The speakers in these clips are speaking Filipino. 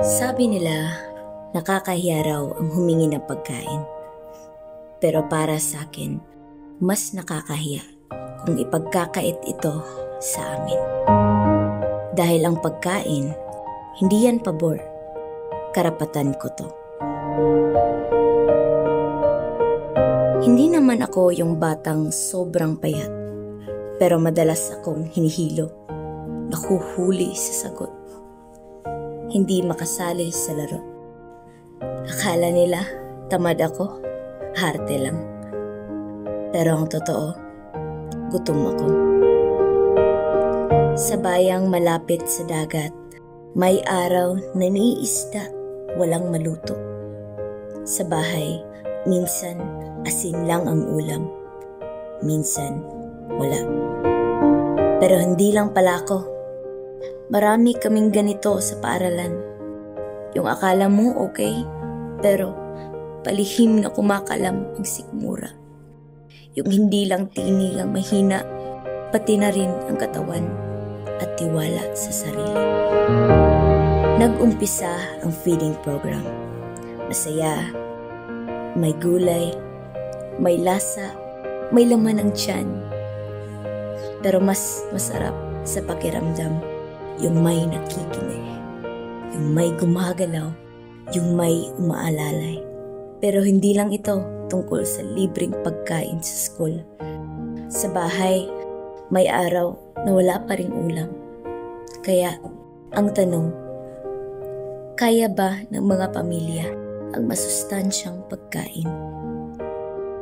Sabi nila, nakakahiya raw ang humingi ng pagkain. Pero para sa akin, mas nakakahiya kung ipagkakait ito sa amin. Dahil ang pagkain, hindi yan pabor. Karapatan ko to. Hindi naman ako yung batang sobrang payat, pero madalas akong hinihilo, nahuhuli sa sagot. Hindi makasali sa laro. Akala nila tamad ako, harte lang. Pero ang totoo, gutom ako. Sa bayang malapit sa dagat, may araw na niisda, walang maluto. Sa bahay, minsan asin lang ang ulam, minsan wala. Pero hindi lang pala ako. Marami kaming ganito sa paaralan. Yung akala mo okay, pero palihim na kumakalam ang sikmura. Yung hindi lang tinig ang mahina, pati na rin ang katawan at tiwala sa sarili. Nag-umpisa ang feeding program. Masaya, may gulay, may lasa, may laman ang tiyan. Pero mas masarap sa pakiramdam yung may nakikinig, yung may gumagalaw, yung may umaalalay. Pero hindi lang ito tungkol sa libreng pagkain sa school. Sa bahay, may araw na wala pa ring ulam. Kaya, ang tanong, kaya ba ng mga pamilya ang masustansyang pagkain?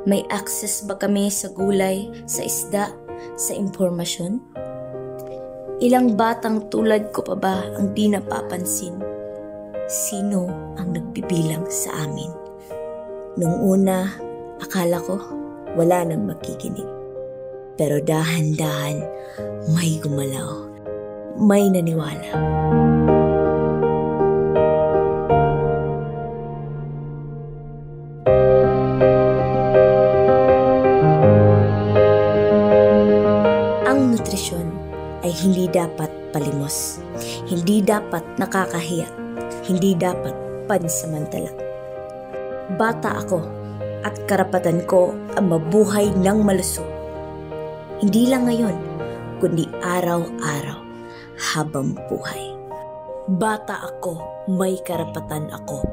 May access ba kami sa gulay, sa isda, sa impormasyon? Ilang batang tulad ko pa ba ang di napapansin? Sino ang nagbibilang sa amin? Nung una, akala ko wala nang makikinig. Pero dahan-dahan, may gumalaw, may naniwala. Ang nutrisyon ay hindi dapat palimos, hindi dapat nakakahiya, hindi dapat pansamantala. Bata ako at karapatan ko ang mabuhay ng malusog. Hindi lang ngayon, kundi araw-araw habang buhay. Bata ako, may karapatan ako.